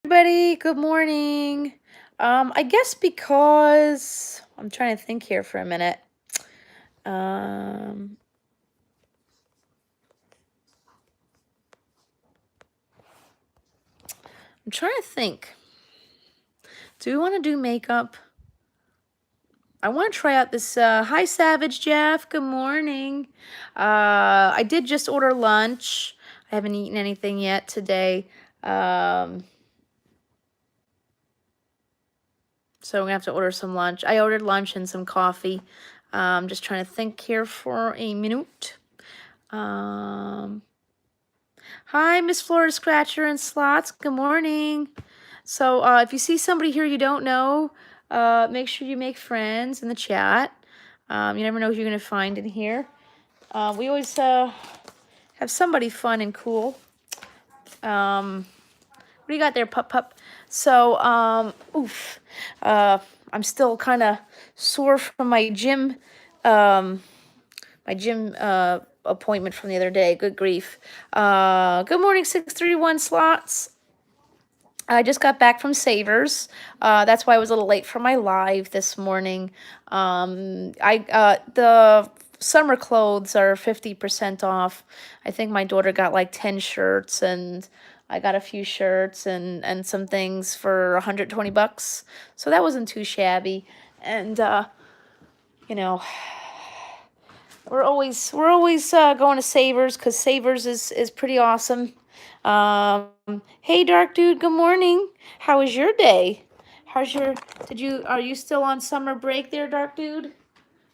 Everybody, good morning. I guess because I'm trying to think here for a minute. I'm trying to think. Do we want to do makeup? I want to try out this. Hi, Savage Jeff. Good morning. I did just order lunch. I haven't eaten anything yet today. So I'm gonna have to order some lunch. I ordered lunch and some coffee. Just trying to think here for a minute. Hi, Miss Florida Scratcher and Slots. Good morning. So if you see somebody here you don't know, make sure you make friends in the chat. You never know who you're going to find in here. We always have somebody fun and cool. What do you got there, Pup? So, I'm still kind of sore from my gym, appointment from the other day. Good grief. Good morning, 631 Slots. I just got back from Savers. That's why I was a little late for my live this morning. The summer clothes are 50% off. I think my daughter got like 10 shirts, and I got a few shirts and some things for 120 bucks. So that wasn't too shabby. And you know, we're always going to Savers because Savers is pretty awesome. Hey, Dark Dude, good morning. How was your day? Are you still on summer break there, Dark Dude?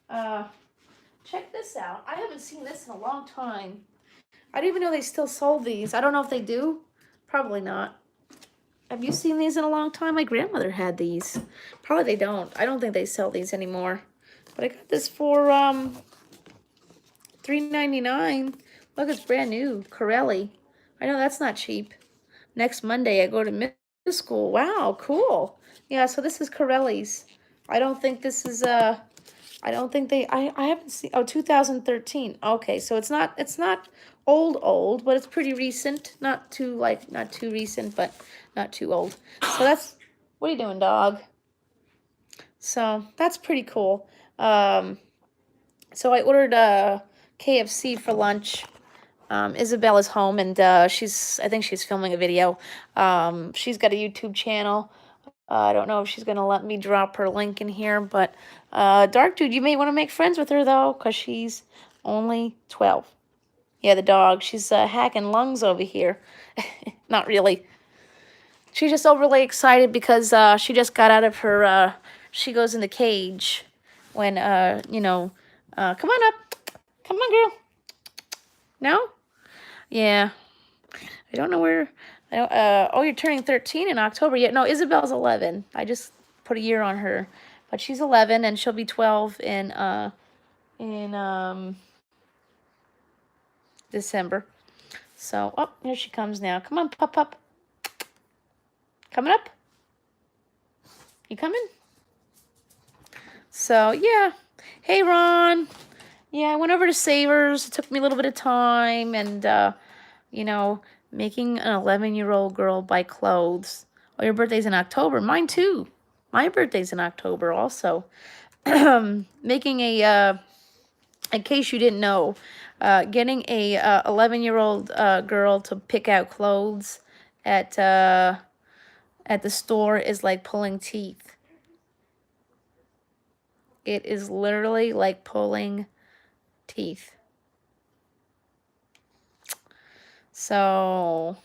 Check this out. I haven't seen this in a long time. I didn't even know they still sold these. I don't know if they do. Probably not. Have you seen these in a long time? My grandmother had these. Probably they don't. I don't think they sell these anymore. But I got this for $3.99. Look, it's brand new. Corelli. I know that's not cheap. Next Monday I go to middle school. Wow, cool. Yeah, so this is Corelli's. I don't think this is I don't think I haven't seen 2013. Okay, so it's not old, but it's pretty recent. Not too recent, but not too old. So that's what are you doing, dog? So that's pretty cool. So I ordered KFC for lunch. Isabella's home, and I think she's filming a video. She's got a YouTube channel. I don't know if she's going to let me drop her link in here, but Dark Dude, you may want to make friends with her, though, because she's only 12. Yeah, the dog. She's hacking lungs over here. Not really. She's just overly excited because she just got out of her, she goes in the cage when, come on up. Come on, girl. No? Yeah. I don't know where. You're turning 13 in October. Yeah, no, Isabel's 11. I just put a year on her, but she's 11 and she'll be 12 in December. So, here she comes now. Come on, pup. Coming up? You coming? So, yeah. Hey, Ron. Yeah, I went over to Savers. It took me a little bit of time, and making an 11-year-old girl buy clothes. Oh, your birthday's in October. Mine too. My birthday's in October also. Making in case you didn't know, getting a 11-year-old girl to pick out clothes at the store is like pulling teeth. It is literally like pulling teeth. So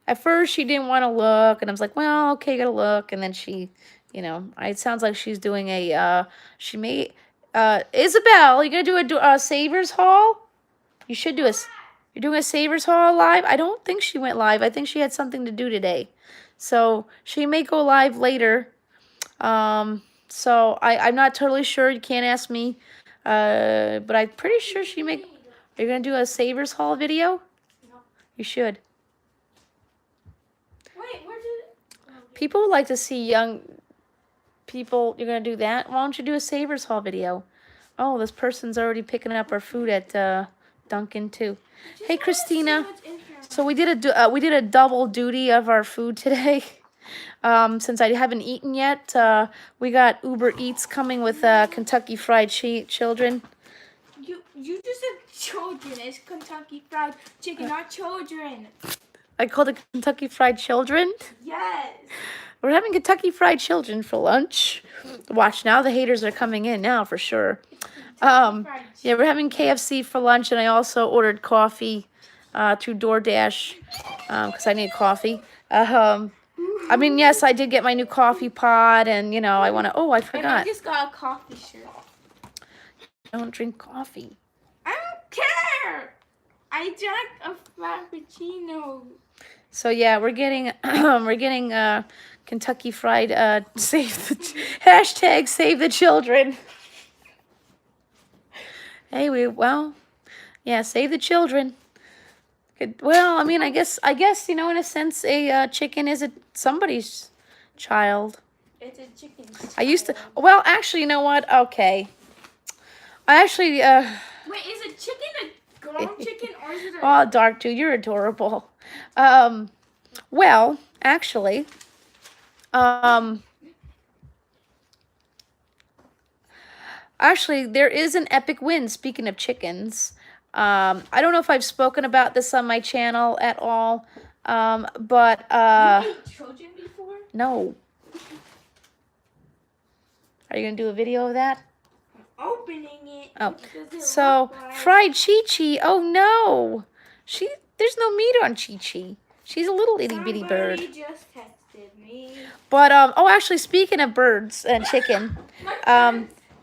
at first she didn't want to look, and I was like, well, okay, gotta look. And then she, it sounds like she's doing she may, Isabel, you gonna do a Savers haul? You should do you're doing a Savers haul live? I don't think she went live. I think she had something to do today. So she may go live later. So I'm not totally sure. You can't ask me. But I'm pretty sure are you gonna do a Savers haul video? No. You should. Wait, where did People would like to see young people. You're gonna do that? Why don't you do a Savers haul video? Oh, this person's already picking up our food at Dunkin' too. Hey, Christina. So we did a double duty of our food today. Since I haven't eaten yet, we got Uber Eats coming with Kentucky Fried Children. You just said children. It's Kentucky Fried Chicken, not children. I called it Kentucky Fried Children. Yes. We're having Kentucky Fried Children for lunch. Watch now, the haters are coming in now for sure. Yeah, we're having KFC for lunch, and I also ordered coffee through DoorDash because I need coffee. I mean, yes, I did get my new coffee pod, and I want to. Oh, I And I forgot. just got a coffee shirt. I don't drink coffee. I don't care. I drank a frappuccino. So yeah, we're getting Kentucky Fried save the hashtag save the children. Hey, yeah, save the children. Well, I mean, I guess in a sense, a chicken is somebody's child. It's a chicken. I used to. Well, actually, you know what? Okay, I actually. Wait, is a chicken a grown chicken or is it a? Oh, Dark Dude, you're adorable. Well, actually, there is an epic win. Speaking of chickens, I don't know if I've spoken about this on my channel at all, but You ate children before? no. Are you gonna do a video of that? Opening it. Oh, so fried Chi-Chi. Oh no, there's no meat on Chi-Chi. She's a little itty bitty bird. Somebody just texted me. But oh, actually, speaking of birds and chicken,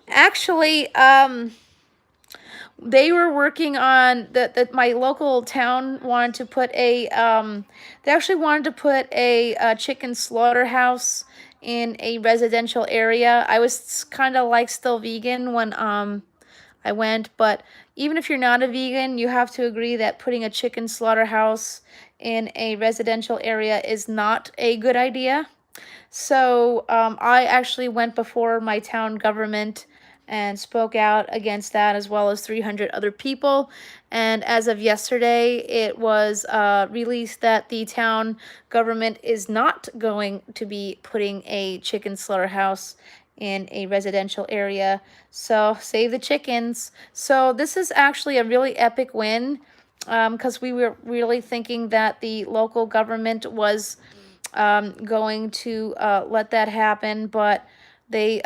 actually, they were working on that. My local town wanted to put a they actually wanted to put a chicken slaughterhouse in a residential area. I was kind of like still vegan when I went, but even if you're not a vegan, you have to agree that putting a chicken slaughterhouse in a residential area is not a good idea. So I actually went before my town government and spoke out against that, as well as 300 other people. And as of yesterday, it was released that the town government is not going to be putting a chicken slaughterhouse in a residential area. So save the chickens. So this is actually a really epic win, because we were really thinking that the local government was going to let that happen, but they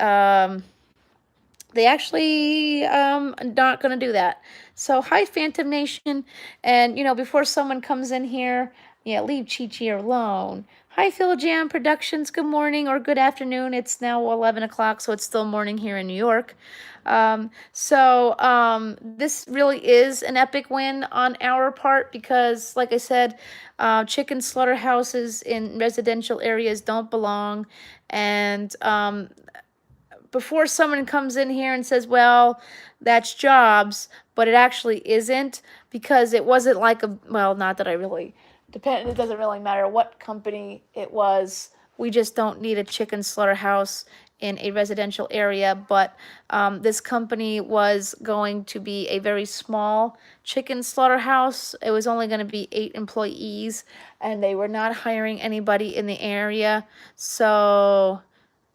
actually not going to do that. So hi, Phantom Nation. And before someone comes in here, yeah, leave Chi-Chi alone. Hi, Phil Jam Productions. Good morning or good afternoon. It's now 11 o'clock, so it's still morning here in New York. This really is an epic win on our part because, like I said, chicken slaughterhouses in residential areas don't belong. And before someone comes in here and says, well, that's jobs, but it actually isn't, because it wasn't like not that I really depend, it doesn't really matter what company it was. We just don't need a chicken slaughterhouse in a residential area, but this company was going to be a very small chicken slaughterhouse. It was only going to be 8 employees, and they were not hiring anybody in the area. So,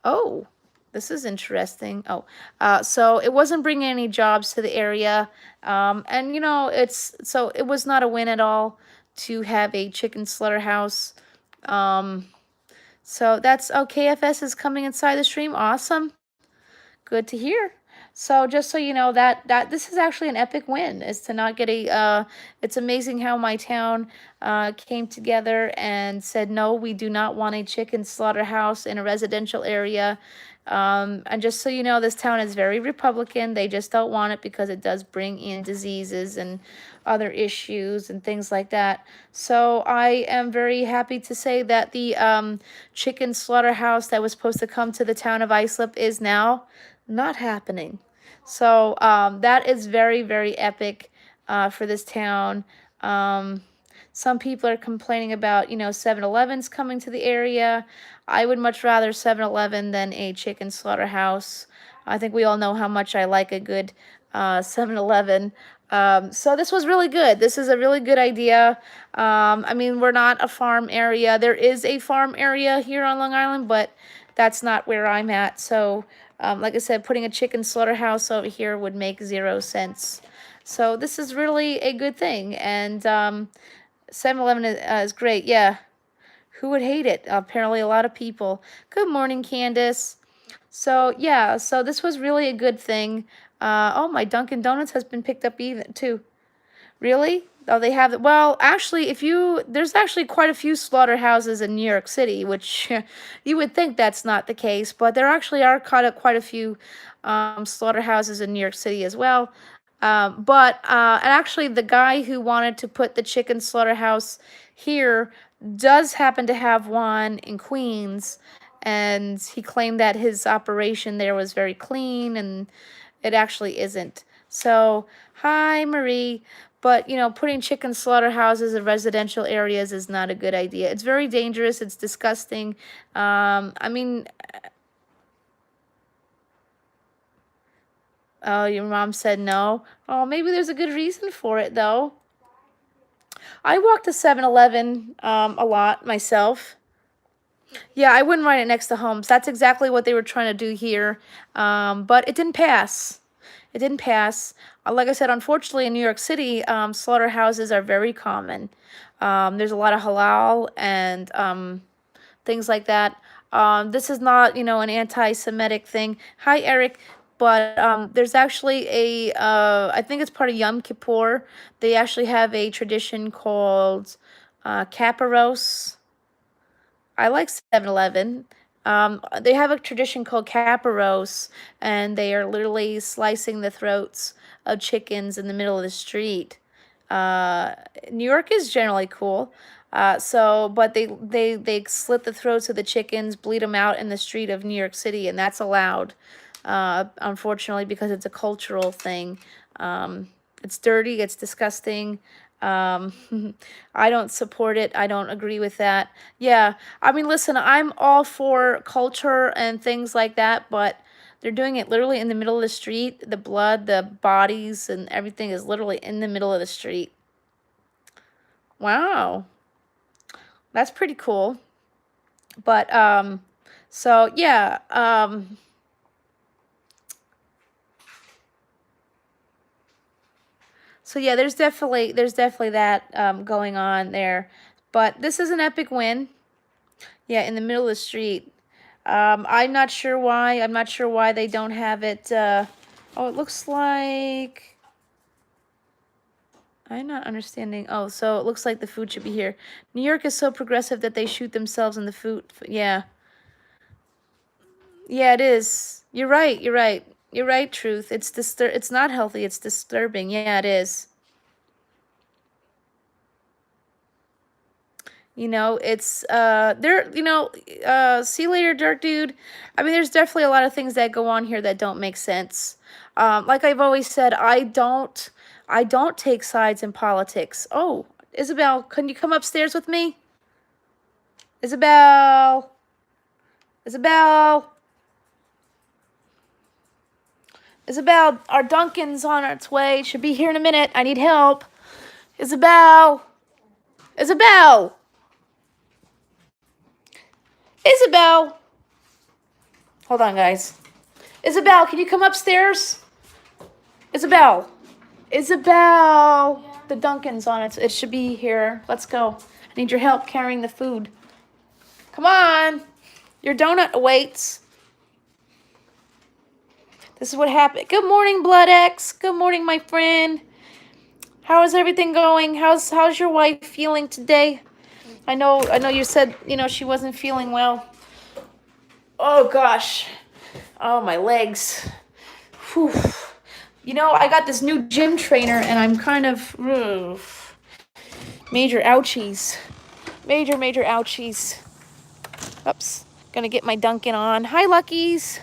oh, this is interesting. Oh, so it wasn't bringing any jobs to the area. And it was not a win at all to have a chicken slaughterhouse. So that's, KFS is coming inside the stream. Awesome. Good to hear. So just so you know, that this is actually an epic win, is to not get it's amazing how my town came together and said, no, we do not want a chicken slaughterhouse in a residential area. And just so you know, this town is very Republican. They just don't want it because it does bring in diseases and other issues and things like that. So I am very happy to say that the chicken slaughterhouse that was supposed to come to the town of Islip is now not happening. So that is very, very epic for this town. Some people are complaining about, 7-Elevens coming to the area. I would much rather 7-Eleven than a chicken slaughterhouse. I think we all know how much I like a good 7-Eleven. So this was really good. This is a really good idea. I mean, we're not a farm area. There is a farm area here on Long Island, but that's not where I'm at. So, like I said, putting a chicken slaughterhouse over here would make 0 sense. So this is really a good thing. And 7-Eleven is great. Yeah. Who would hate it? Apparently a lot of people. Good morning, Candace. So yeah, so this was really a good thing. Oh, my Dunkin' Donuts has been picked up even too. Really? Oh, they have it. Well, actually, there's actually quite a few slaughterhouses in New York City, which you would think that's not the case, but there actually are quite a few slaughterhouses in New York City as well. And actually, the guy who wanted to put the chicken slaughterhouse here does happen to have one in Queens, and he claimed that his operation there was very clean, and it actually isn't. So, hi, Marie. But, putting chicken slaughterhouses in residential areas is not a good idea. It's very dangerous. It's disgusting. I mean, oh, your mom said no. Oh, maybe there's a good reason for it, though. I walk to 7-Eleven a lot myself. Yeah, I wouldn't write it next to homes. That's exactly what they were trying to do here. But it didn't pass. It didn't pass. Like I said, unfortunately, in New York City, slaughterhouses are very common. There's a lot of halal and things like that. This is not, an anti-Semitic thing. Hi, Eric. But there's actually I think it's part of Yom Kippur. They actually have a tradition called Kapparos. I like 7-Eleven. They have a tradition called Capparos, and they are literally slicing the throats of chickens in the middle of the street. Uh, New York is generally cool. But they slit the throats of the chickens, bleed them out in the street of New York City, and that's allowed, unfortunately, because it's a cultural thing. It's dirty, it's disgusting. Um, I don't support it. I don't agree with that. Yeah, I mean, listen, I'm all for culture and things like that, but they're doing it literally in the middle of the street. The blood, the bodies, and everything is literally in the middle of the street. Wow, that's pretty cool. But so yeah, so yeah, there's definitely that going on there. But this is an epic win. Yeah, in the middle of the street. I'm not sure why. I'm not sure why they don't have it. Oh, it looks like. I'm not understanding. Oh, so it looks like the food should be here. New York is so progressive that they shoot themselves in the food. Yeah. Yeah, it is. You're right. You're right. You're right, Truth. It's not healthy. It's disturbing. Yeah, it is. It's see you later, Dirt Dude. I mean, there's definitely a lot of things that go on here that don't make sense. Like I've always said, I don't take sides in politics. Oh, Isabel, can you come upstairs with me? Isabel, Isabel, Isabel, our Duncan's on its way. Should be here in a minute. I need help. Isabel, Isabel, Isabel. Hold on, guys. Isabel, can you come upstairs? Isabel. Isabel. Yeah. The Duncan's on it. It should be here. Let's go. I need your help carrying the food. Come on. Your donut awaits. This is what happened. Good morning, Blood X. Good morning, my friend. How is everything going? How's your wife feeling today? I know you said, she wasn't feeling well. Oh gosh. Oh, my legs. Whew. I got this new gym trainer, and I'm kind of major ouchies. Major ouchies. Oops. Gonna get my Dunkin' on. Hi, Luckies.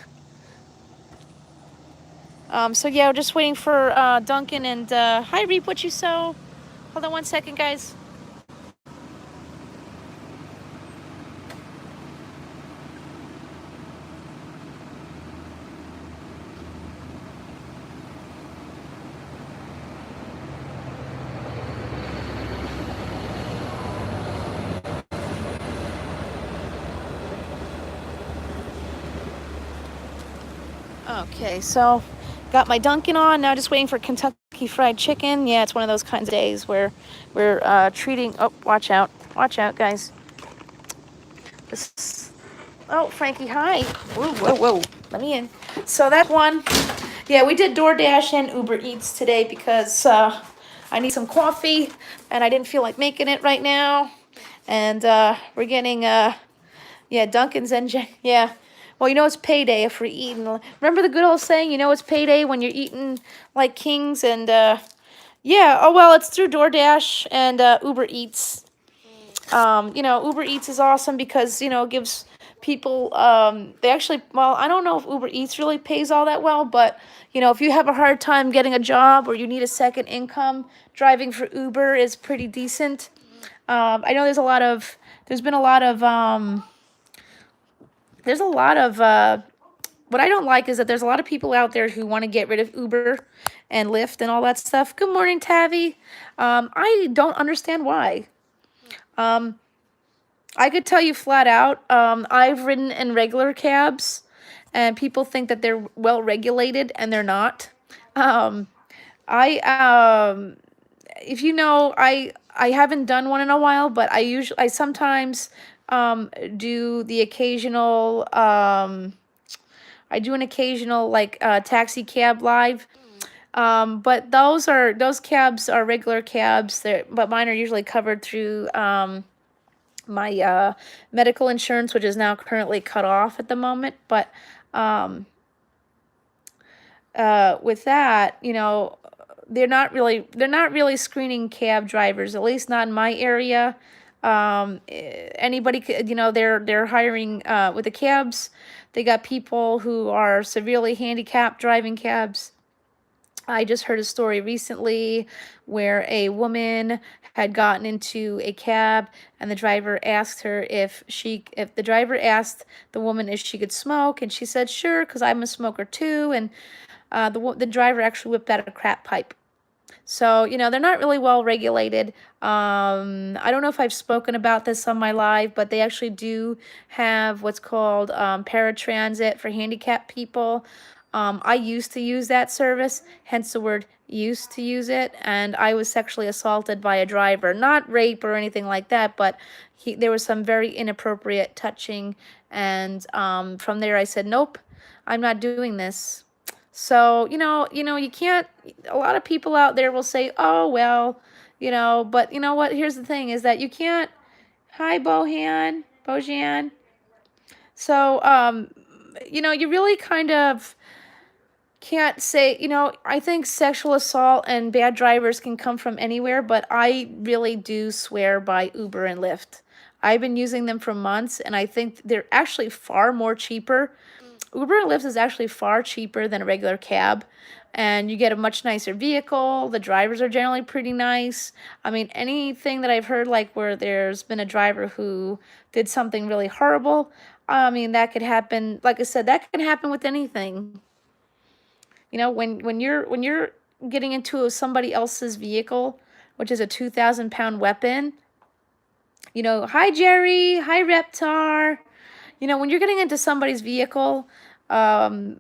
So yeah, we're just waiting for Dunkin' and hi, Reap What You Sow. Hold on one second, guys. Okay, so got my Dunkin' on. Now just waiting for Kentucky Fried Chicken. Yeah, it's one of those kinds of days where we're treating. Oh, watch out, guys. This. Oh, Frankie, hi. Whoa, whoa, whoa. Let me in. So that one. Yeah, we did DoorDash and Uber Eats today because I need some coffee and I didn't feel like making it right now. And we're getting yeah, Dunkin's and yeah. Well, you know it's payday if we're eating. Remember the good old saying, you know it's payday when you're eating like kings and yeah. Oh well, it's through DoorDash and Uber Eats. You know, Uber Eats is awesome because you know it gives people they actually, well, I don't know if Uber Eats really pays all that well, but you know if you have a hard time getting a job or you need a second income, driving for Uber is pretty decent. I know there's been a lot of there's a lot of what I don't like is that there's a lot of people out there who want to get rid of Uber and Lyft and all that stuff. Good morning, Tavi. I don't understand why. I could tell you flat out, I've ridden in regular cabs, and people think that they're well regulated, and they're not. Um, I if you know, I haven't done one in a while, but I sometimes do the occasional I do an occasional like taxi cab live. But those cabs are regular cabs. But mine are usually covered through my medical insurance, which is now currently cut off at the moment. But with that, you know, they're not really screening cab drivers, at least not in my area. Anybody could, you know, they're hiring with the cabs. They got people who are severely handicapped driving cabs. I just heard a story recently where a woman had gotten into a cab and the driver asked her if the driver asked the woman if she could smoke, and she said sure because I'm a smoker too, and the driver actually whipped out a crack pipe. So, you know, they're not really well regulated. I don't know if I've spoken about this on my live, but they actually do have what's called paratransit for handicapped people. I used to use that service, hence the word used to use it, and I was sexually assaulted by a driver. Not rape or anything like that, but there was some very inappropriate touching, and from there I said, nope, I'm not doing this. So, you can't, a lot of people out there will say, oh, well, but you know what? Here's the thing is that you can't, hi, Bojan. So, you really kind of can't say, I think sexual assault and bad drivers can come from anywhere, but I really do swear by Uber and Lyft. I've been using them for months, and I think they're actually far more cheaper. Uber and Lyft is actually far cheaper than a regular cab, and you get a much nicer vehicle. The drivers are generally pretty nice. I mean, anything that I've heard, like where there's been a driver who did something really horrible, I mean, that could happen. Like I said, that can happen with anything. When you're getting into somebody else's vehicle, which is a 2,000-pound weapon, hi Jerry, hi Reptar. When you're getting into somebody's vehicle, to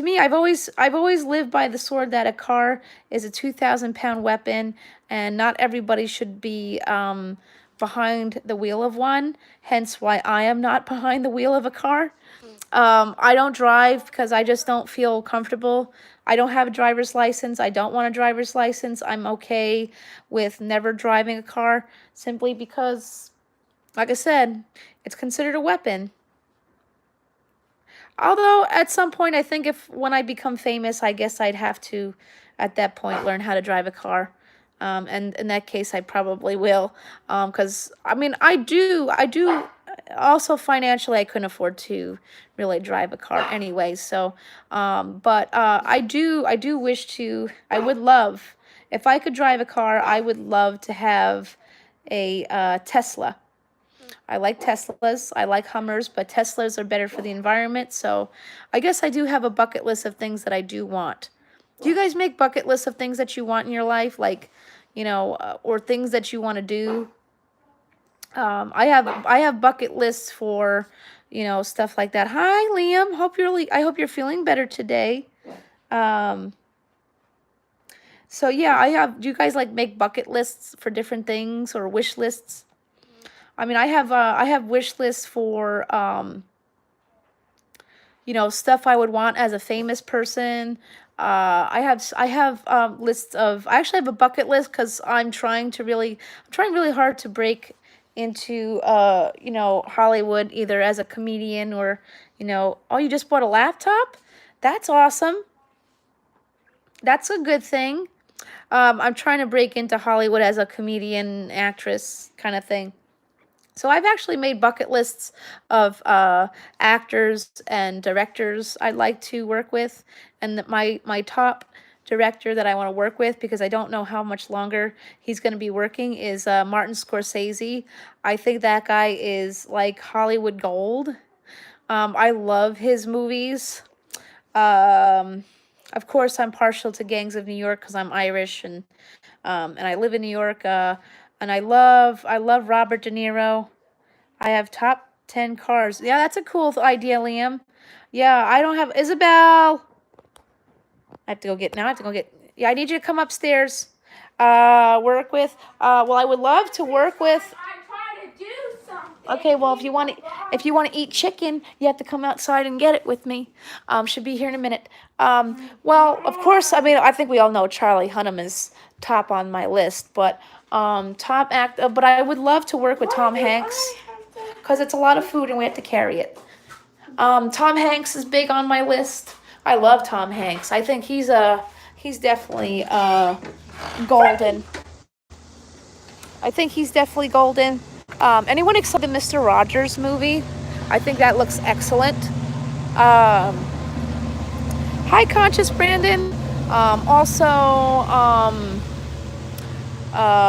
me, I've always lived by the sword that a car is a 2,000-pound weapon, and not everybody should be behind the wheel of one. Hence, why I am not behind the wheel of a car. I don't drive because I just don't feel comfortable. I don't have a driver's license. I don't want a driver's license. I'm okay with never driving a car simply because, like I said, it's considered a weapon. Although at some point, I think when I become famous, I guess I'd have to, at that point, learn how to drive a car. And in that case, I probably will. Because, I mean, I do, also financially, I couldn't afford to really drive a car anyway. So, but I do wish to, I would love, if I could drive a car, I would love to have a Tesla. I like Teslas, I like Hummers, but Teslas are better for the environment. So I guess I do have a bucket list of things that I do want. Do you guys make bucket lists of things that you want in your life? Like, or things that you want to do? I have bucket lists for, you know, stuff like that. Hi, Liam. I hope you're feeling better today. Um, so yeah, do you guys like make bucket lists for different things or wish lists? I mean, I have wish lists for, you know, stuff I would want as a famous person. I have lists of. I actually have a bucket list because I'm trying really hard to break into you know, Hollywood, either as a comedian or, you know, oh, you just bought a laptop? That's awesome. That's a good thing. I'm trying to break into Hollywood as a comedian, actress kind of thing. So I've actually made bucket lists of actors and directors I'd like to work with, and my top director that I want to work with, because I don't know how much longer he's going to be working, is Martin Scorsese. I think that guy is like Hollywood gold. I love his movies. Um, of course, I'm partial to Gangs of New York because I'm Irish, and I live in New York. And I love Robert De Niro. I have top 10 cars. Yeah, that's a cool idea, Liam. Yeah, I don't have Isabel. I have to go get now. I have to go get. Yeah, I need you to come upstairs. Work with. Well, I would love to work with. I try to do something. Okay, well, if you want to eat chicken, you have to come outside and get it with me. Should be here in a minute. Well, of course, I mean, I think we all know Charlie Hunnam is top on my list, but top act. But I would love to work with Tom Hanks because it's a lot of food and we have to carry it. Tom Hanks is big on my list. I love Tom Hanks. I think he's definitely golden. I think he's definitely golden. Anyone except the Mr. Rogers movie? I think that looks excellent. Hi, Conscious Brandon. Also,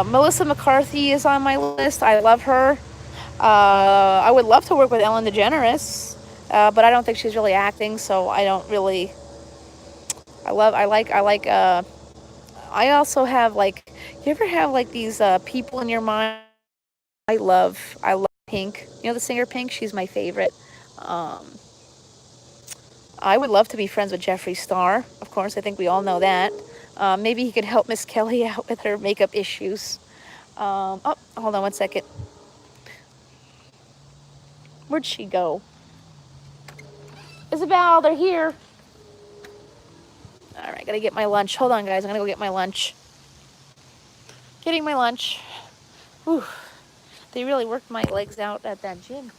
Melissa McCarthy is on my list. I love her. I would love to work with Ellen DeGeneres, but I don't think she's really acting, so I don't really. I like. I also have like. You ever have like these people in your mind? I love Pink. You know the singer Pink? She's my favorite. Um, I would love to be friends with Jeffree Star. Of course, I think we all know that. Maybe he could help Miss Kelly out with her makeup issues. Oh, hold on one second. Where'd she go? Isabel, they're here. All right, gotta get my lunch. Hold on, guys. I'm gonna go get my lunch. Getting my lunch. Whew. They really worked my legs out at that gym.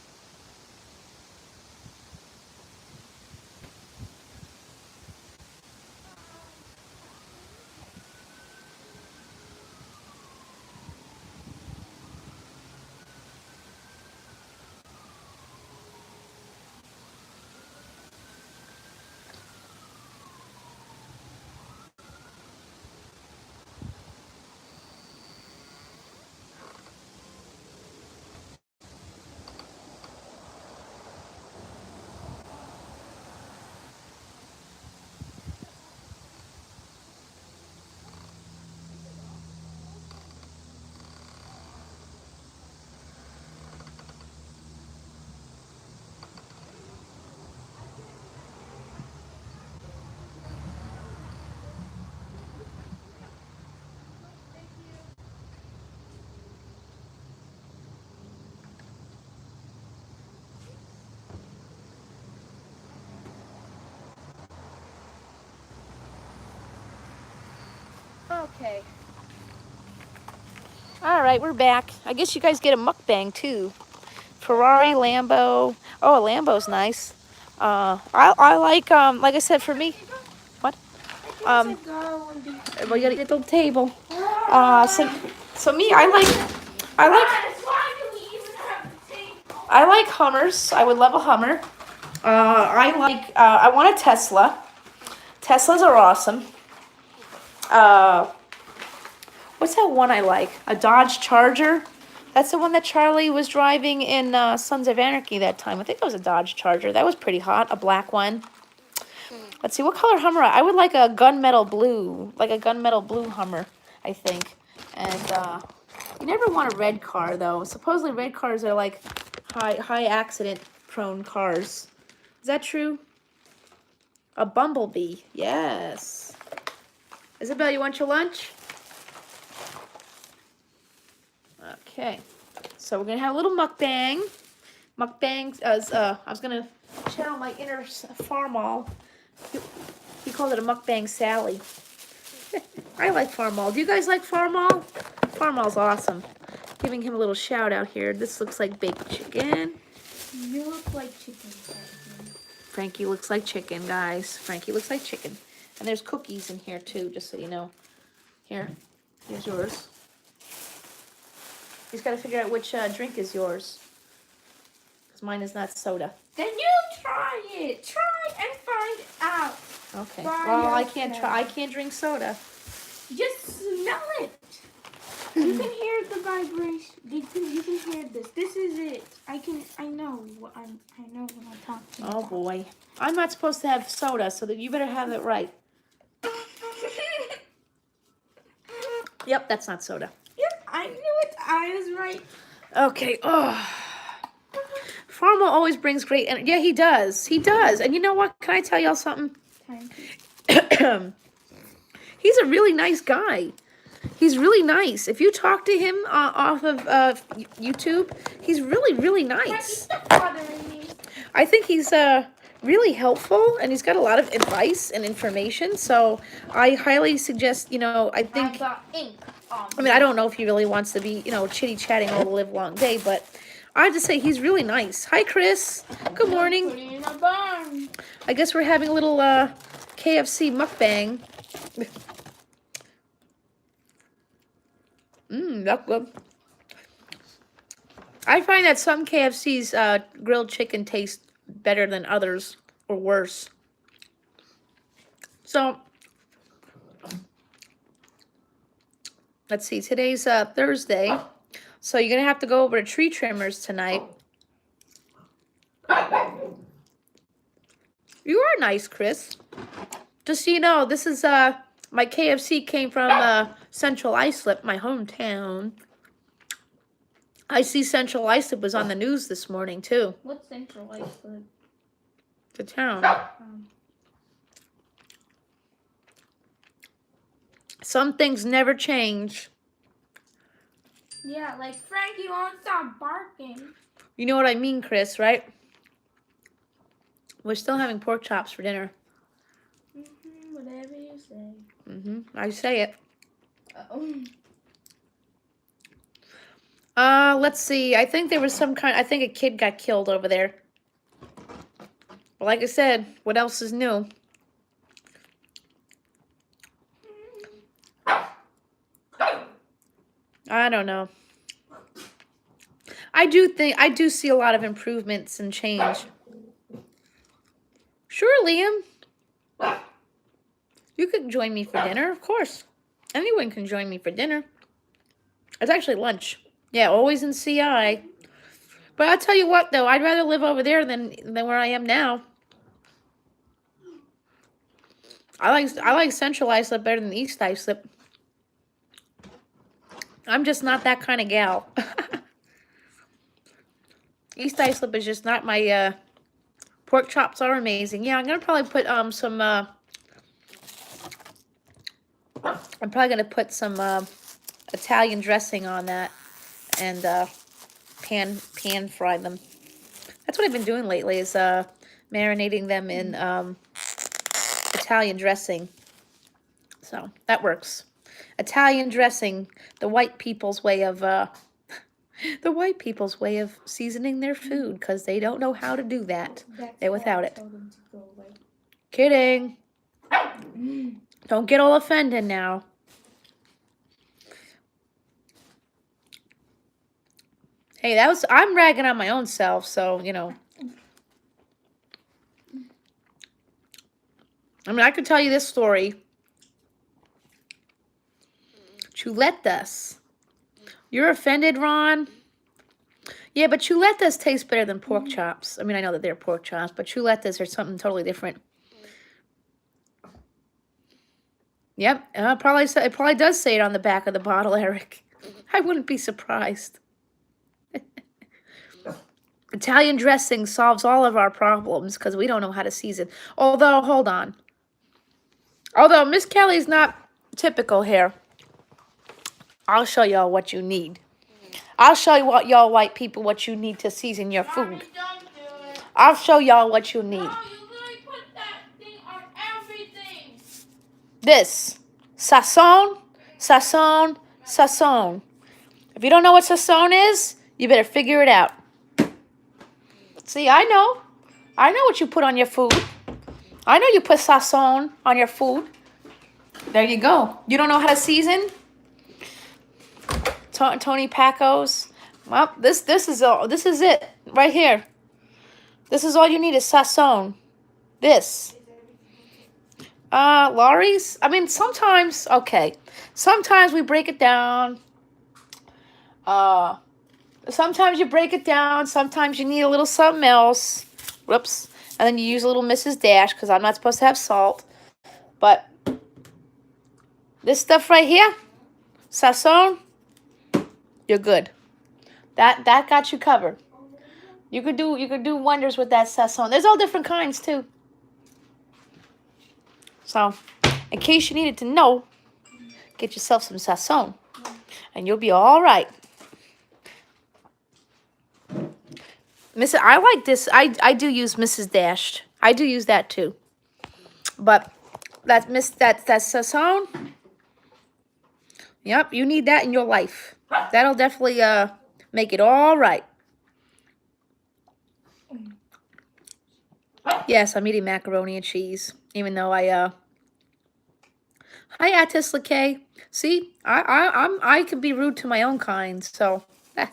Okay. All right, we're back. I guess you guys get a mukbang too. Ferrari, Lambo. Oh, a Lambo's nice. I like I said, for me. What? Well, you gotta get the table. So me, I like, I like Hummers. I would love a Hummer. I want a Tesla. Teslas are awesome. What's that one I like? A Dodge Charger. That's the one that Charlie was driving in Sons of Anarchy that time. I think it was a Dodge Charger. That was pretty hot. A black one. Let's see, what color Hummer? I would like a gunmetal blue. Like a gunmetal blue Hummer, I think. And you never want a red car, though. Supposedly red cars are like high accident prone cars. Is that true? A bumblebee. Yes. Isabel, you want your lunch? Okay. So we're going to have a little mukbang. Mukbang, I was going to channel my inner Farmall. He called it a mukbang Sally. I like Farmall. Do you guys like Farmall? Farmall's awesome. Giving him a little shout out here. This looks like baked chicken. You look like chicken. Frankie looks like chicken, guys. Frankie looks like chicken. And there's cookies in here too, just so you know. Here's yours. He's got to figure out which drink is yours. Because mine is not soda. Then you try it. Try and find out. Okay. Well, I can't try. I can't drink soda. Just smell it. You can hear the vibration. You can hear this. This is it. I know what I'm talking about. Oh boy. I'm not supposed to have soda, so that you better have it right. Yep, that's not soda. Yep, I knew it. I was right. Okay. Oh. Farmer always brings great energy. Yeah, he does. He does. And you know what? Can I tell y'all something? He's a really nice guy. He's really nice. If you talk to him off of YouTube, he's really, really nice. I think he's really helpful, and he's got a lot of advice and information. So I highly suggest, I think... I got ink on I mean, I don't know if he really wants to be, chitty-chatting all the live long day, but I have to say he's really nice. Hi, Chris. Good morning. Put it in a barn. I guess we're having a little KFC mukbang. That's good. I find that some KFC's grilled chicken tastes better than others, or worse. So, let's see. Today's Thursday, so you're gonna have to go over to Tree Trimmers tonight. You are nice, Chris. Just so you know, this is my KFC came from Central Islip, my hometown. I see Central Islip was on the news this morning too. What's Central Islip? The town. Some things never change. Yeah, like Frankie won't stop barking. You know what I mean, Chris, right? We're still having pork chops for dinner. Whatever you say. I say it. Uh-oh. Let's see. I think there was I think a kid got killed over there. But like I said, what else is new? I don't know. I do see a lot of improvements and change. Sure, Liam. You could join me for dinner, of course. Anyone can join me for dinner. It's actually lunch. Yeah, always in CI. But I'll tell you what, though, I'd rather live over there than where I am now. I like Central Islip better than East Islip. I'm just not that kind of gal. East Islip is just not my pork chops are amazing. Yeah, I'm gonna probably put some Italian dressing on that and pan fry them. That's what I've been doing lately is marinating them in Italian dressing. So that works. Italian dressing, the white people's way of seasoning their food because they don't know how to do that. They're without it. Kidding. Don't get all offended now. Hey, I'm ragging on my own self, so, I mean, I could tell you this story. Chuletas. You're offended, Ron? Yeah, but chuletas taste better than pork chops. I mean, I know that they're pork chops, but chuletas are something totally different. Yep, it probably does say it on the back of the bottle, Eric. I wouldn't be surprised. Italian dressing solves all of our problems because we don't know how to season. Although, hold on. Although Miss Kelly's not typical here, I'll show y'all what you need. I'll show you what y'all white people what you need to season your food. Mommy, don't do it. I'll show y'all what you need. No, you literally put that thing on everything. This sazon, sazon, sazon. If you don't know what sazon is, you better figure it out. See, I know what you put on your food. I know you put sazon on your food. There you go. You don't know how to season? Tony Paco's. Well, this is it right here. This is all you need is sazon. This. Laurie's. I mean, sometimes okay. Sometimes we break it down. Sometimes you break it down. Sometimes you need a little something else. Whoops. And then you use a little Mrs. Dash because I'm not supposed to have salt. But this stuff right here, sazon, you're good. That got you covered. You could do wonders with that sazon. There's all different kinds too. So, in case you needed to know, get yourself some sazon, and you'll be all right. I like this. I do use Mrs. Dash. I do use that too. But that sazon. Yep, you need that in your life. That'll definitely make it all right. Yes, I'm eating macaroni and cheese, even though I Hi, Atis Lakay. See, I can be rude to my own kind, so. And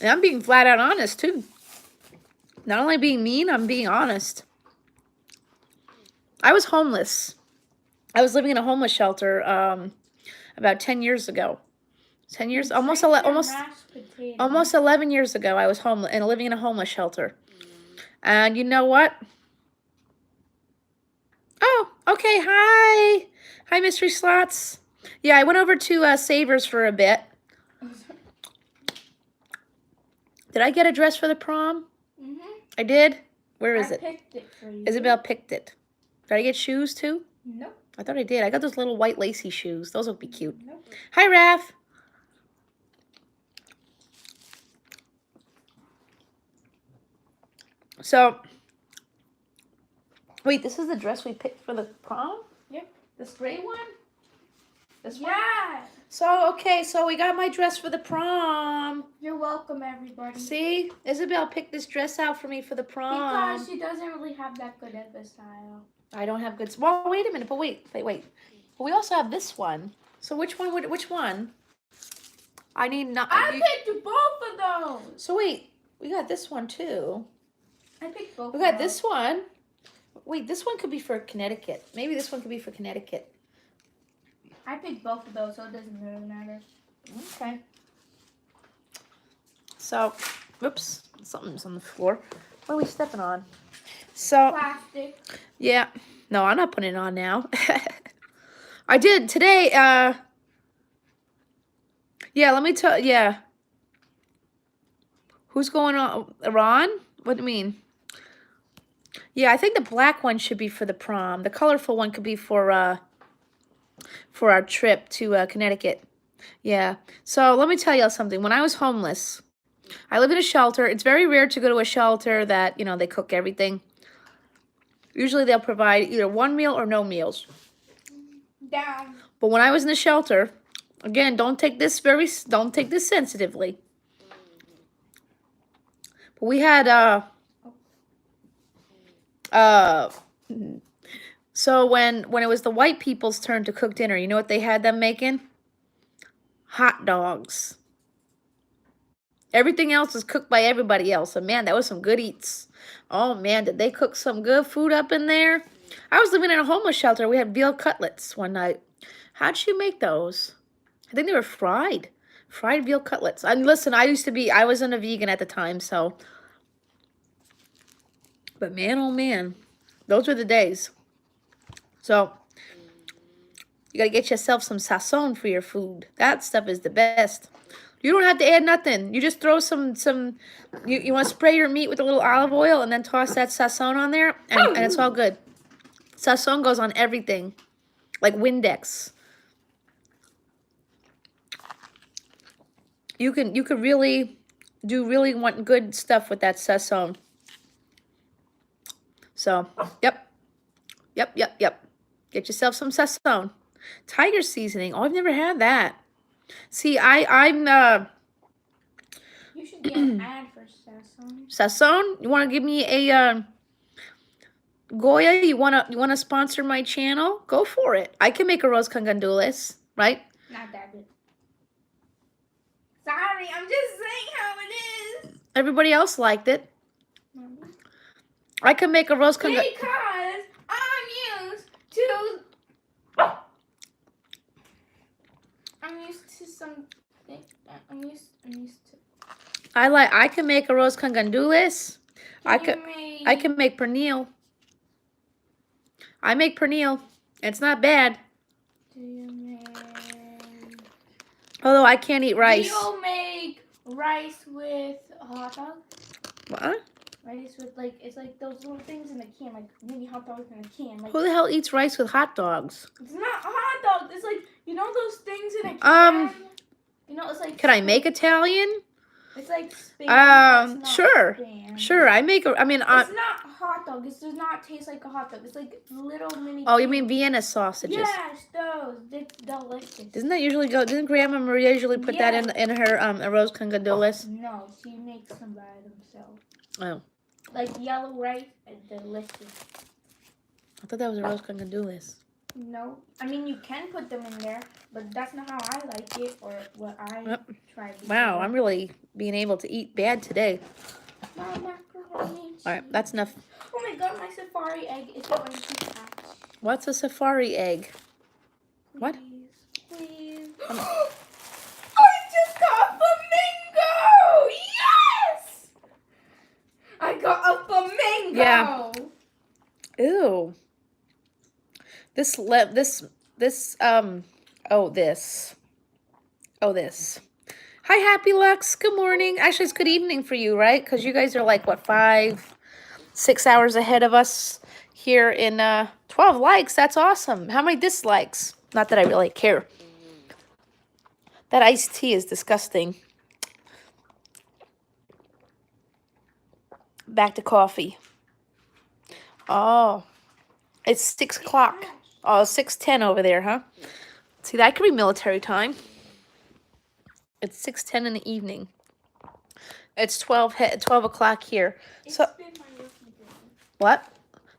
I'm being flat out honest too. Not only being mean, I'm being honest. I was homeless. I was living in a homeless shelter about 10 years ago. 10 years, almost 11 years ago, I was homeless and living in a homeless shelter. And you know what? Oh, okay. Hi. Hi, Mystery Slots. Yeah, I went over to Savers for a bit. Did I get a dress for the prom? Mm-hmm. I did? Where is it? I picked it for you. Isabel picked it. Did I get shoes too? Nope. I thought I did. I got those little white lacy shoes. Those would be cute. Nope. Hi, Raph. So, wait, this is the dress we picked for the prom? Yep. This gray one? This one? Yeah. So, okay, so we got my dress for the prom. You're welcome, everybody. See? Isabel picked this dress out for me for the prom. Because she doesn't really have that good of a style. I don't have good... Well, wait a minute, but wait. But we also have this one. So which one? I need not... I picked both of those. So wait, we got this one too. I picked both. We got this one. Wait, this one could be for Connecticut. Maybe this one could be for Connecticut. I picked both of those, so it doesn't really matter. Okay. So, oops, something's on the floor. What are we stepping on? So, Plastic. yeah. No, I'm not putting it on now. I did today. Yeah, let me tell. Yeah. Who's going on? Ron? What do you mean? Yeah, I think the black one should be for the prom. The colorful one could be for our trip to Connecticut. Yeah. So let me tell y'all something. When I was homeless, I lived in a shelter. It's very rare to go to a shelter that, you know, they cook everything. Usually they'll provide either one meal or no meals. Down. But when I was in the shelter, again, don't take this sensitively. But we had so when it was the white people's turn to cook dinner, you know what they had them making? Hot dogs. Everything else was cooked by everybody else. And man, that was some good eats. Oh man, did they cook some good food up in there? I was living in a homeless shelter. We had veal cutlets one night. How'd you make those? I think they were fried. Fried veal cutlets. And listen, I wasn't a vegan at the time, so. But man, oh man, those were the days. So, you gotta get yourself some sazon for your food. That stuff is the best. You don't have to add nothing. You just throw some you want to spray your meat with a little olive oil and then toss that sazon on there and it's all good. Sazon goes on everything. Like Windex. You could really do really want good stuff with that sazon. So, yep. Get yourself some sazon. Tiger seasoning. Oh, I've never had that. See, I'm You should get an ad for Sasson. Sazon. You want to give me a Goya? You wanna sponsor my channel? Go for it. I can make a rose con gandules, right? Not that good. Sorry, I'm just saying how it is. Everybody else liked it. I can make a rose con. Because I'm used to. I'm used to something. I'm used to. I can make a rose con gandules. I can make pernil. I make pernil. It's not bad. Do you make? Although I can't eat rice. Do you make rice with a hot dog? What? Rice with it's like those little things in the can, like mini hot dogs in a can. Like, who the hell eats rice with hot dogs? It's not a hot dog. It's like those things in a can. It's like. Can I make Italian? It's like Spam. Sure. Spam. Sure, I make it's not hot dog. It does not taste like a hot dog. It's like little mini. Oh, you mean Vienna sausages? Yes, those. It's delicious. Doesn't that usually go? Didn't Grandma Maria usually put that in her a rose con gandules? No, she makes them by themselves. Oh. Like yellow rice and delicious. I thought that was a rose con gandules. No, I mean you can put them in there, but that's not how I like it or what I tried. Wow, I'm really being able to eat bad today. My macaroni. All right, that's enough. Oh my god, my safari egg is going to hatch. What's a safari egg? What? Please. I just got a flamingo! Yes! I got a flamingo! Yeah. Ew. This. Hi, Happy Lux. Good morning. Actually, it's good evening for you, right? Because you guys are like, what, 5-6 hours ahead of us here in 12 likes. That's awesome. How many dislikes? Not that I really care. That iced tea is disgusting. Back to coffee. Oh, it's 6 o'clock. Oh, 6:10 over there, huh? See, that could be military time. It's 6:10 in the evening. It's 12 o'clock here. So what?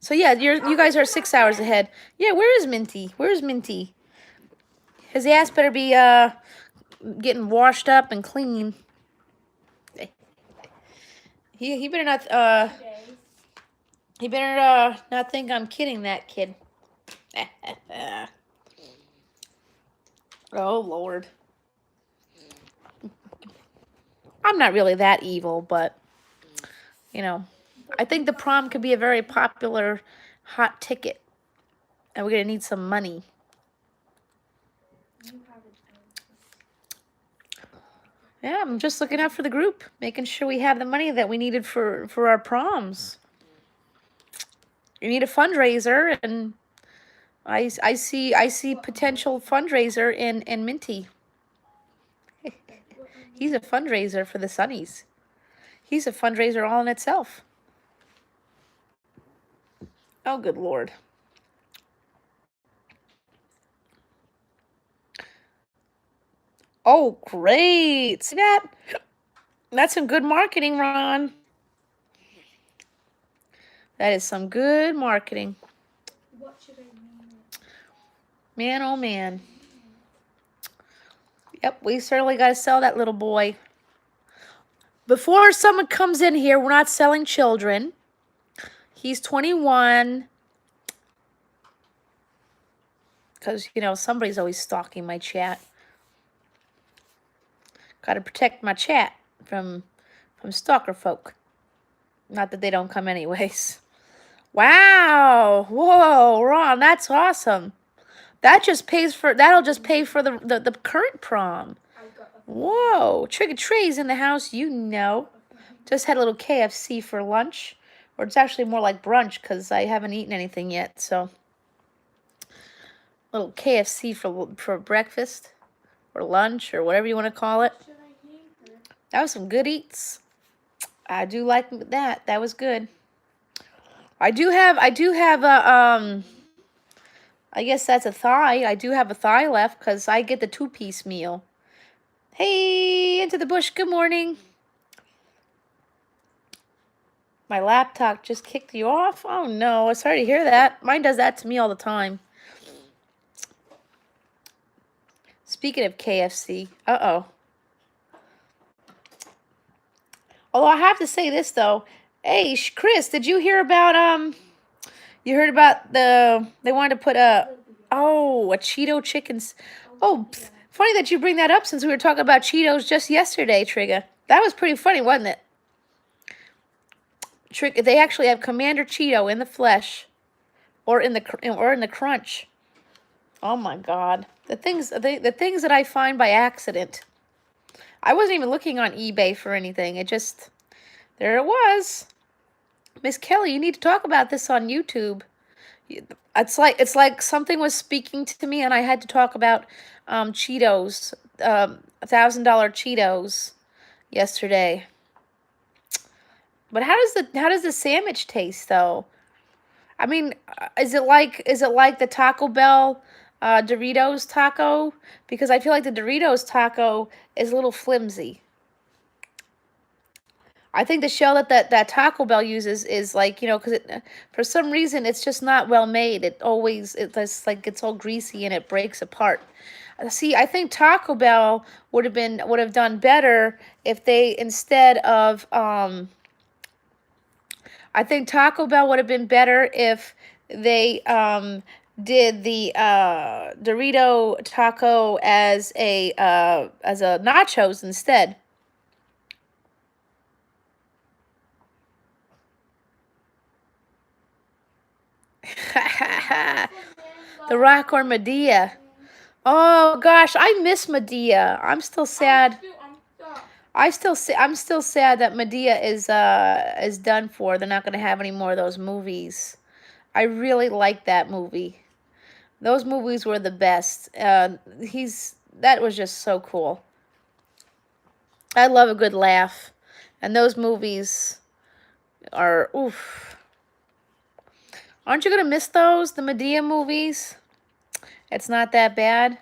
So yeah, you guys are 6 hours ahead. Yeah, where is Minty? Where's Minty? His ass better be getting washed up and clean. He better not not think I'm kidding that kid. Oh Lord. I'm not really that evil, but I think the prom could be a very popular hot ticket. And we're gonna need some money. Yeah, I'm just looking out for the group, making sure we have the money that we needed for our proms. You need a fundraiser, and I see potential fundraiser in Minty. He's a fundraiser for the Sunnies. He's a fundraiser all in itself. Oh, good Lord. Oh, great. See that? That's some good marketing, Ron. That is some good marketing. What should I name it? Man, oh man. Yep, we certainly got to sell that little boy. Before someone comes in here, we're not selling children. He's 21. Because, somebody's always stalking my chat. Got to protect my chat from stalker folk. Not that they don't come anyways. Wow. Whoa, Ron, that's awesome. That'll just pay for the current prom. Whoa, Trick or Treat's in the house, you know. Just had a little KFC for lunch. Or it's actually more like brunch because I haven't eaten anything yet. So, a little KFC for breakfast or lunch or whatever you want to call it. That was some good eats. I do like that. That was good. I do have a I guess that's a thigh. I do have a thigh left because I get the 2-piece meal. Hey, into the bush. Good morning. My laptop just kicked you off? Oh no, I'm sorry to hear that. Mine does that to me all the time. Speaking of KFC, uh-oh. Although I have to say this though. Hey, Chris, did you hear about you heard about they wanted to put a Cheeto chickens. Oh, funny that you bring that up since we were talking about Cheetos just yesterday, Trigga. That was pretty funny, wasn't it? They actually have Commander Cheeto in the flesh or in the crunch. Oh my God. The things that I find by accident. I wasn't even looking on eBay for anything. There it was. Miss Kelly, you need to talk about this on YouTube. It's like something was speaking to me and I had to talk about Cheetos, $1,000 Cheetos yesterday. But how does the sandwich taste though? I mean, is it like the Taco Bell Doritos taco? Because I feel like the Doritos taco is a little flimsy. I think the shell that Taco Bell uses is like, because for some reason it's just not well made. It's like it's all greasy and it breaks apart. See, I think Taco Bell would have done better if they instead of I think Taco Bell would have been better if they did the Dorito taco as a nachos instead. The Rock or Medea. Oh gosh, I miss Medea. I'm still sad. I'm still sad that Medea is done for. They're not going to have any more of those movies. I really liked that movie. Those movies were the best. That was just so cool. I love a good laugh, and those movies are oof. Aren't you gonna miss those, the Medea movies? It's not that bad,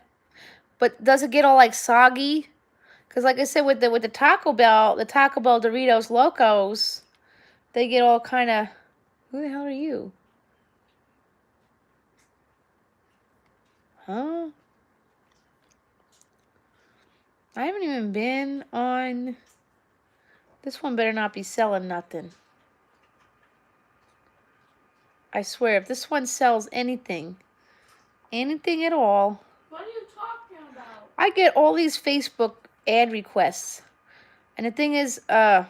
but does it get all like soggy? Because like I said, with the Taco Bell, the Taco Bell Doritos Locos, they get all kind of. Who the hell are you? Huh? I haven't even been on. This one better not be selling nothing. I swear, if this one sells anything at all. What are you talking about? I get all these Facebook ad requests. And the thing is, you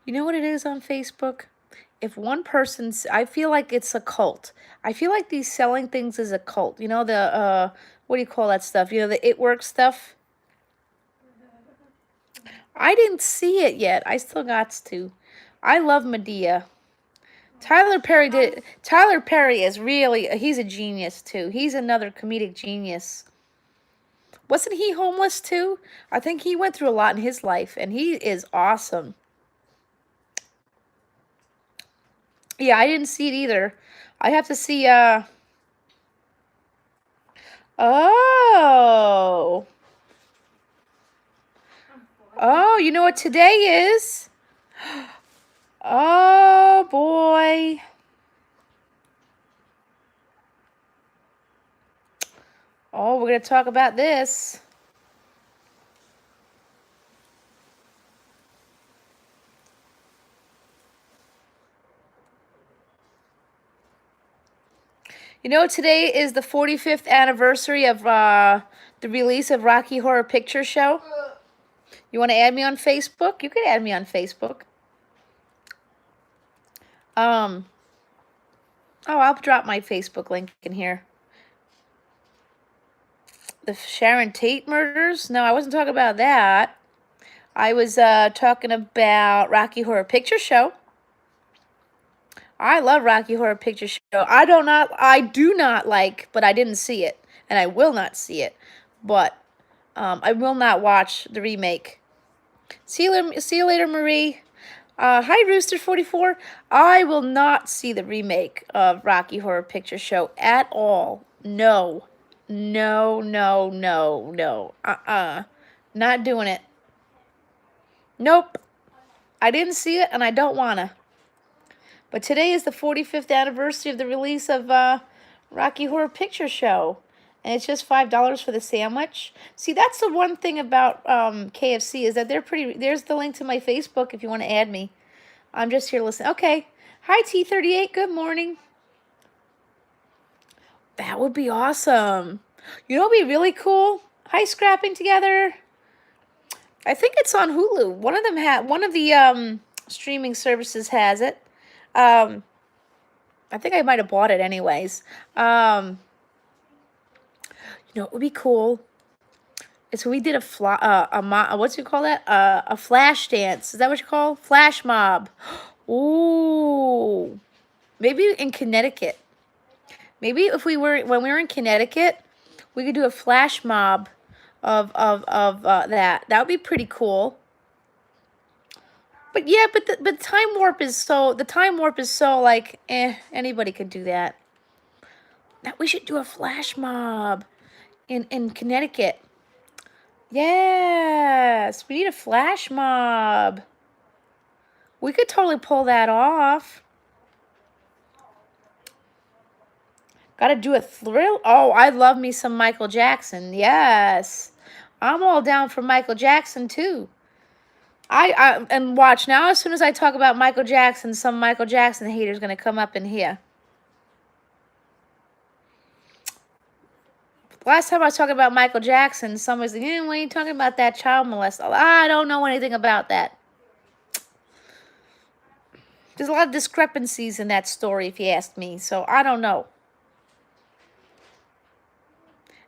know what it is on Facebook? If one person's, I feel like it's a cult. I feel like these selling things is a cult. You know, what do you call that stuff? You know, the It Works stuff? I didn't see it yet. I still got to. I love Medea. Tyler Perry is really, he's a genius too. He's another comedic genius. Wasn't he homeless too? I think he went through a lot in his life and he is awesome. Yeah, I didn't see it either. I have to see, oh. Oh, you know what today is? Oh, boy. Oh, we're going to talk about this. You know, today is the 45th anniversary of the release of Rocky Horror Picture Show. You want to add me on Facebook? You can add me on Facebook. Oh, I'll drop my Facebook link in here. The Sharon Tate murders? No, I wasn't talking about that. I was talking about Rocky Horror Picture Show. I love Rocky Horror Picture Show. I do not like, but I didn't see it, and I will not see it. But I will not watch the remake. See you later, Marie. Hi, Rooster44. I will not see the remake of Rocky Horror Picture Show at all. No. No, no, no, no. Not doing it. Nope. I didn't see it, and I don't wanna. But today is the 45th anniversary of the release of Rocky Horror Picture Show. And it's just $5 for the sandwich. See, that's the one thing about KFC is that they're pretty... There's the link to my Facebook if you want to add me. I'm just here listening. Okay. Hi, T38. Good morning. That would be awesome. You know what would be really cool? Hi, Scrapping Together. I think it's on Hulu. One of the streaming services has it. I think I might have bought it anyways. You know what would be cool? It's when we did what's you call that? A flash dance. Is that what you call? Flash mob. Ooh. Maybe in Connecticut. Maybe when we were in Connecticut, we could do a flash mob of that. That would be pretty cool. But yeah, but the time warp is so like anybody could do that. Now we should do a flash mob in Connecticut. Yes, we need a flash mob. We could totally pull that off. Gotta do a thrill. Oh, I love me some Michael Jackson. Yes. I'm all down for Michael Jackson too. And watch now, as soon as I talk about Michael Jackson, some Michael Jackson hater's gonna come up in here. Last time I was talking about Michael Jackson, somebody's like, why are you talking about that child molester? I don't know anything about that. There's a lot of discrepancies in that story, if you ask me, so I don't know.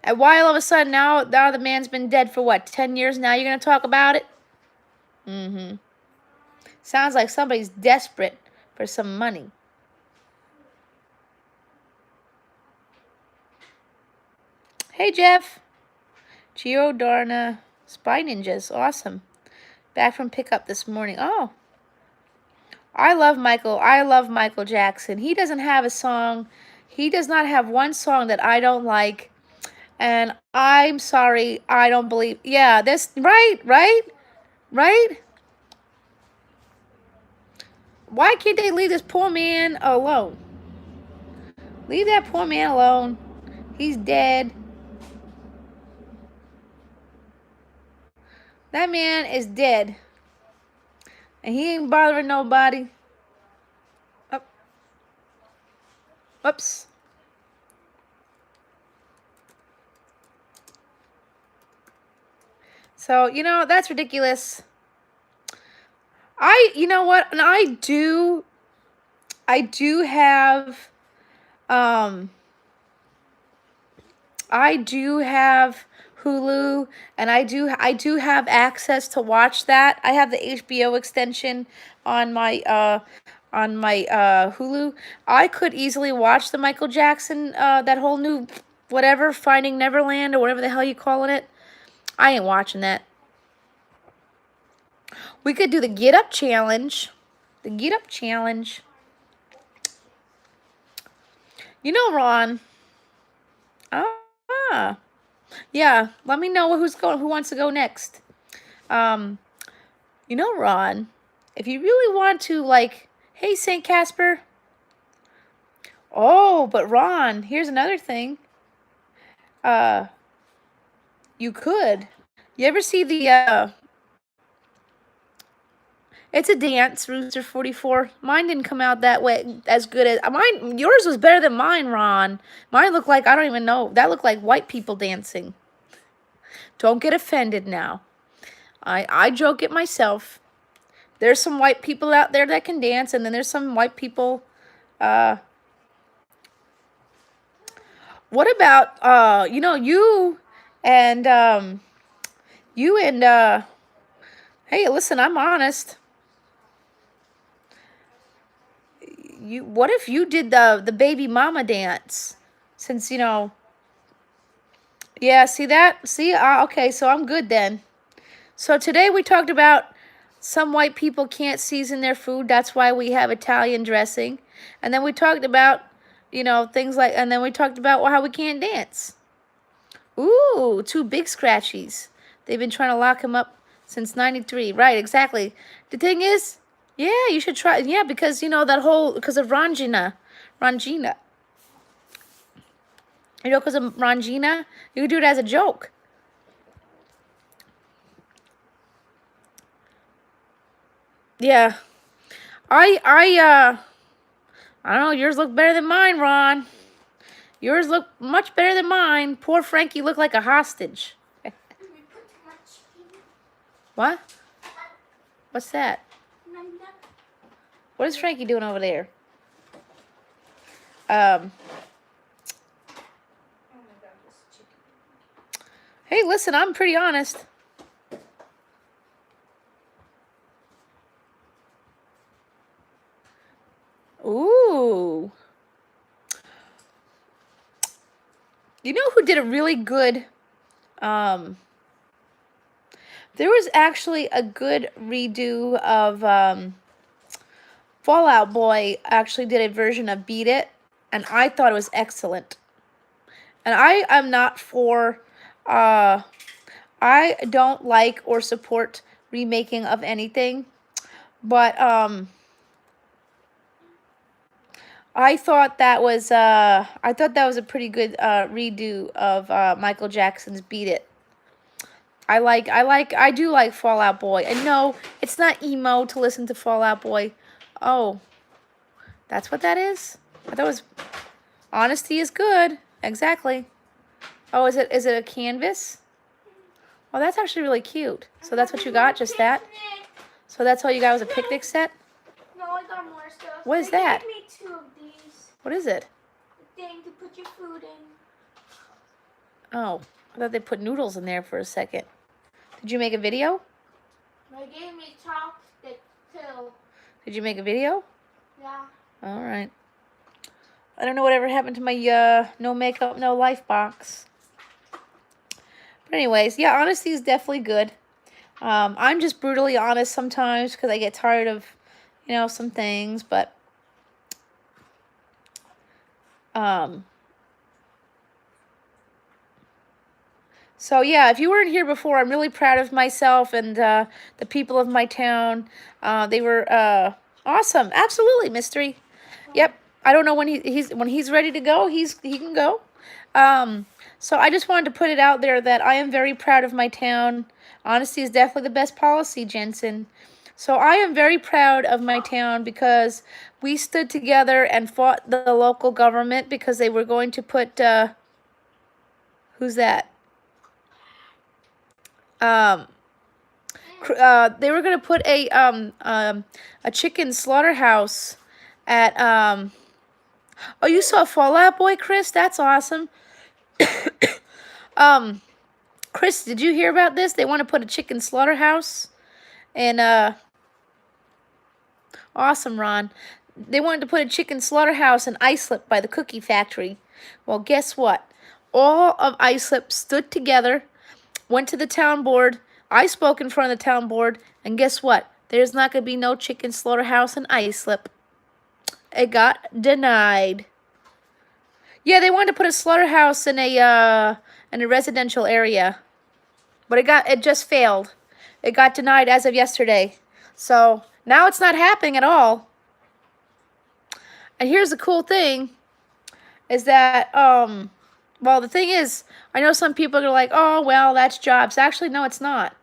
And why all of a sudden now the man's been dead for what, 10 years now? You're going to talk about it? Mm-hmm. Sounds like somebody's desperate for some money. Hey, Jeff. Gio Darna. Spy Ninjas. Awesome. Back from pickup this morning. Oh. I love Michael Jackson. He doesn't have a song. He does not have one song that I don't like. And I'm sorry, I don't believe. Yeah, this right. Why can't they leave this poor man alone? Leave that poor man alone. He's dead. That man is dead. And he ain't bothering nobody. Oh. Whoops. So, you know, that's ridiculous. You know what? And I do have Hulu, and I do have access to watch that. I have the HBO extension on my Hulu. I could easily watch the Michael Jackson that whole new whatever, Finding Neverland or whatever the hell you calling it. I ain't watching that. We could do the Get Up Challenge. The Get Up Challenge. You know, Ron. Yeah, let me know who wants to go next. You know, Ron, if you really want to, like, hey, St. Casper. Oh, but Ron, here's another thing. You could. You ever see the, it's a dance, Rooster 44. Mine didn't come out that way as good as mine. Yours was better than mine, Ron. Mine looked like, I don't even know. That looked like white people dancing. Don't get offended now. I joke it myself. There's some white people out there that can dance, and then there's some white people. What about you know, you And you and hey, listen, I'm honest. What if you did the baby mama dance? Since yeah, see that? See, okay, so I'm good then. So today we talked about some white people can't season their food. That's why we have Italian dressing. And then we talked about, things like, and then we talked about how we can't dance. Ooh, two big scratchies. They've been trying to lock him up since 93. Right, exactly. The thing is, yeah, you should try. Yeah, because, because of Rangina. Rangina. Because of Rangina, you could do it as a joke. Yeah. I don't know, yours look better than mine, Ron. Yours look much better than mine. Poor Frankie looked like a hostage. What? What's that? What is Frankie doing over there? Hey, listen, I'm pretty honest. Ooh. You know who did a really good, there was actually a good redo of, Fallout Boy actually did a version of Beat It, and I thought it was excellent. And I am not for, I don't like or support remaking of anything, but, I thought that was a pretty good redo of Michael Jackson's "Beat It." I do like Fall Out Boy. And no, it's not emo to listen to Fall Out Boy. Oh, that's what that is? I thought it was honesty is good. Exactly. Oh, is it a canvas? Oh, that's actually really cute. So that's what you got, just that? So that's all you got was a picnic set? No, I got more stuff. What is that? They gave me 2 of these. What is it? The thing to put your food in. Oh, I thought they put noodles in there for a second. Did you make a video? They gave me Tawk too. Did you make a video? Yeah. All right. I don't know whatever happened to my no makeup, no life box. But anyways, yeah, honesty is definitely good. I'm just brutally honest sometimes because I get tired of, some things. But so yeah, if you weren't here before, I'm really proud of myself and the people of my town. They were awesome. Absolutely, Mystery. Yep. I don't know when he's ready to go. He can go. So I just wanted to put it out there that I am very proud of my town. Honesty is definitely the best policy, Jensen. So I am very proud of my town because we stood together and fought the local government because they were going to put who's that? They were going to put a chicken slaughterhouse at oh, you saw Fall Out Boy, Chris? That's awesome. Chris, did you hear about this? They want to put a chicken slaughterhouse and awesome, Ron. They wanted to put a chicken slaughterhouse in Islip by the cookie factory. Well, guess what? All of Islip stood together, went to the town board. I spoke in front of the town board, and guess what? There's not going to be no chicken slaughterhouse in Islip. It got denied. Yeah, they wanted to put a slaughterhouse in a residential area, but it just failed. It got denied as of yesterday. So now it's not happening at all. And here's the cool thing, is that well, the thing is, I know some people are like, oh well, that's jobs. Actually, no, it's not.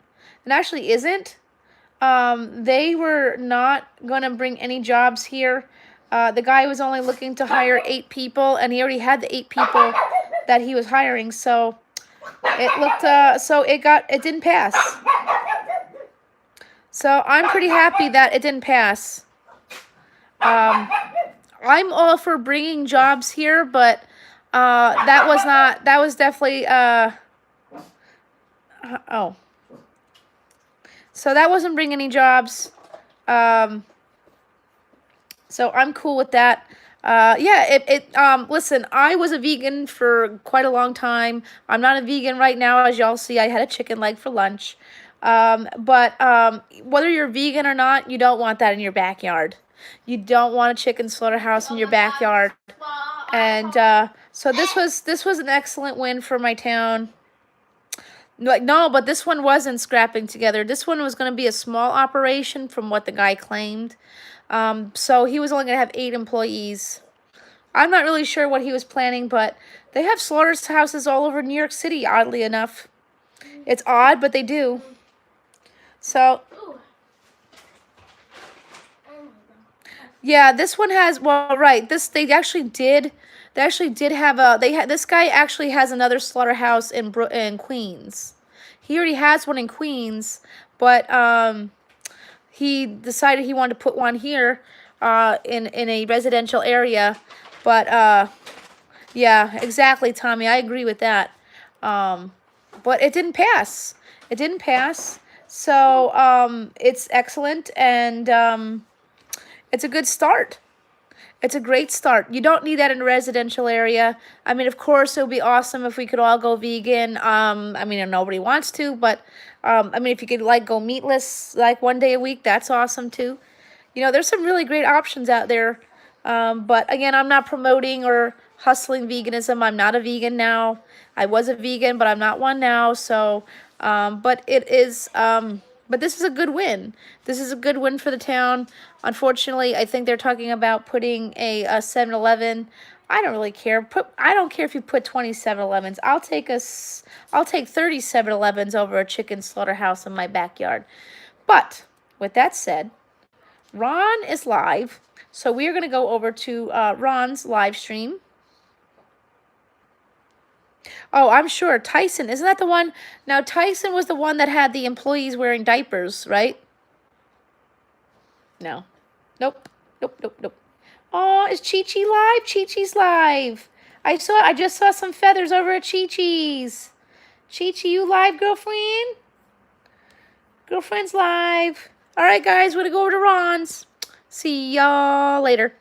It actually isn't. They were not gonna bring any jobs here. The guy was only looking to hire 8 people, and he already had the 8 people that he was hiring. So it looked, it didn't pass. So I'm pretty happy that it didn't pass. I'm all for bringing jobs here, but that was definitely Oh. So that wasn't bringing any jobs. So I'm cool with that. Yeah, listen, I was a vegan for quite a long time. I'm not a vegan right now. As y'all see, I had a chicken leg for lunch. But whether you're vegan or not, you don't want that in your backyard. You don't want a chicken slaughterhouse in your backyard. And so this was an excellent win for my town. Like, no, but this one wasn't scrapping together. This one was going to be a small operation from what the guy claimed. So he was only going to have 8 employees. I'm not really sure what he was planning, but they have slaughterhouses all over New York City, oddly enough. It's odd, but they do. So, yeah, this one has, well, right, they actually did have this guy actually has another slaughterhouse in Queens. He already has one in Queens, but he decided he wanted to put one here in a residential area. But yeah, exactly, Tommy. I agree with that. But it didn't pass. It didn't pass. So it's excellent, and it's a good start. It's a great start. You don't need that in a residential area. I mean, of course, it would be awesome if we could all go vegan. I mean, nobody wants to, but I mean, if you could like go meatless like one day a week, that's awesome too. You know, there's some really great options out there. But again, I'm not promoting or hustling veganism. I'm not a vegan now. I was a vegan, but I'm not one now. So, but this is a good win. This is a good win for the town. Unfortunately, I think they're talking about putting a 7-Eleven. I don't really care. I don't care if you put 20 7-Elevens. I'll take 30 7-Elevens over a chicken slaughterhouse in my backyard. But with that said, Ron is live, so we are going to go over to Ron's live stream. Oh, I'm sure. Tyson, isn't that the one? Now, Tyson was the one that had the employees wearing diapers, right? No. Nope. Nope, nope, nope. Oh, is Chi-Chi live? Chi-Chi's live. I just saw some feathers over at Chi-Chi's. Chi-Chi, you live, girlfriend? Girlfriend's live. All right, guys, we're going to go over to Ron's. See y'all later.